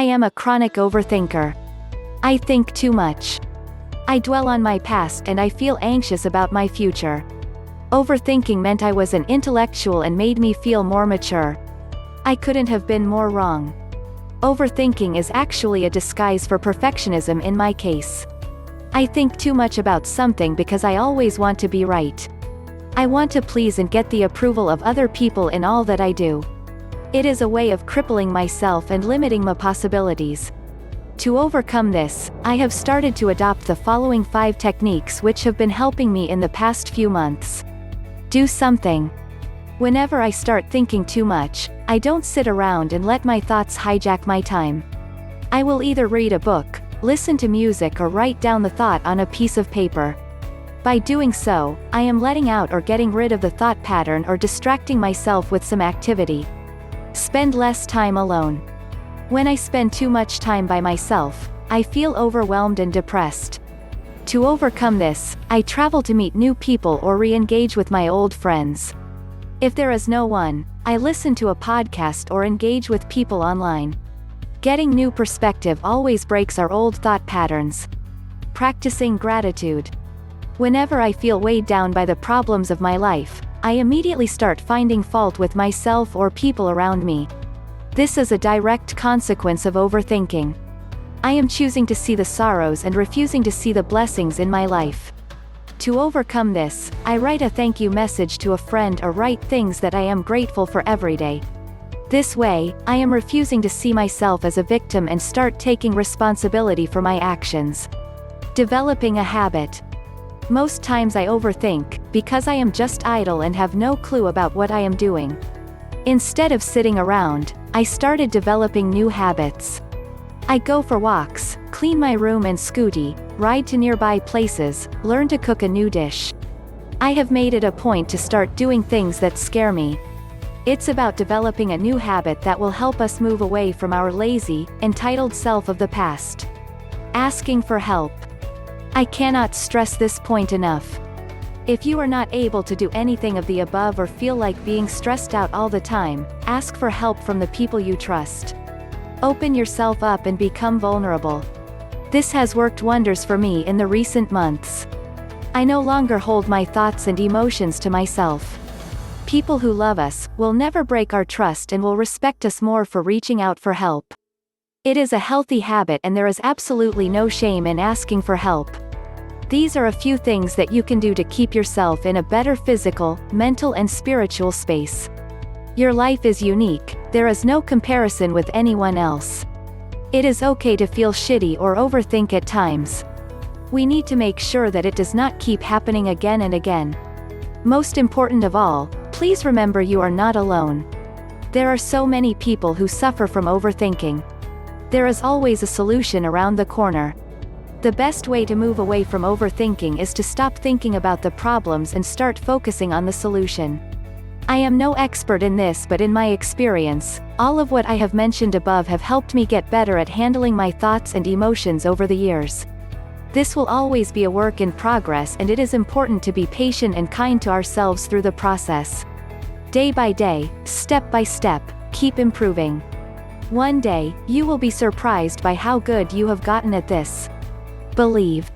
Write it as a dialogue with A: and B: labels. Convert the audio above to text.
A: I am a chronic overthinker. I think too much. I dwell on my past and I feel anxious about my future. Overthinking meant I was an intellectual and made me feel more mature. I couldn't have been more wrong. Overthinking is actually a disguise for perfectionism in my case. I think too much about something because I always want to be right. I want to please and get the approval of other people in all that I do. It is a way of crippling myself and limiting my possibilities. To overcome this, I have started to adopt the following 5 techniques which have been helping me in the past few months. Do something. Whenever I start thinking too much, I don't sit around and let my thoughts hijack my time. I will either read a book, listen to music, or write down the thought on a piece of paper. By doing so, I am letting out or getting rid of the thought pattern or distracting myself with some activity. Spend less time alone. When I spend too much time by myself, I feel overwhelmed and depressed. To overcome this, I travel to meet new people or re-engage with my old friends. If there is no one, I listen to a podcast or engage with people online. Getting new perspective always breaks our old thought patterns. Practicing gratitude. Whenever I feel weighed down by the problems of my life, I immediately start finding fault with myself or people around me. This is a direct consequence of overthinking. I am choosing to see the sorrows and refusing to see the blessings in my life. To overcome this, I write a thank you message to a friend or write things that I am grateful for every day. This way, I am refusing to see myself as a victim and start taking responsibility for my actions. Developing a habit. Most times I overthink, because I am just idle and have no clue about what I am doing. Instead of sitting around, I started developing new habits. I go for walks, clean my room and scooty, ride to nearby places, learn to cook a new dish. I have made it a point to start doing things that scare me. It's about developing a new habit that will help us move away from our lazy, entitled self of the past. Asking for help. I cannot stress this point enough. If you are not able to do anything of the above or feel like being stressed out all the time, ask for help from the people you trust. Open yourself up and become vulnerable. This has worked wonders for me in the recent months. I no longer hold my thoughts and emotions to myself. People who love us will never break our trust and will respect us more for reaching out for help. It is a healthy habit and there is absolutely no shame in asking for help. These are a few things that you can do to keep yourself in a better physical, mental and spiritual space. Your life is unique, there is no comparison with anyone else. It is okay to feel shitty or overthink at times. We need to make sure that it does not keep happening again and again. Most important of all, please remember you are not alone. There are so many people who suffer from overthinking. There is always a solution around the corner. The best way to move away from overthinking is to stop thinking about the problems and start focusing on the solution. I am no expert in this, but in my experience, all of what I have mentioned above have helped me get better at handling my thoughts and emotions over the years. This will always be a work in progress and it is important to be patient and kind to ourselves through the process. Day by day, step by step, keep improving. One day, you will be surprised by how good you have gotten at this. Believe.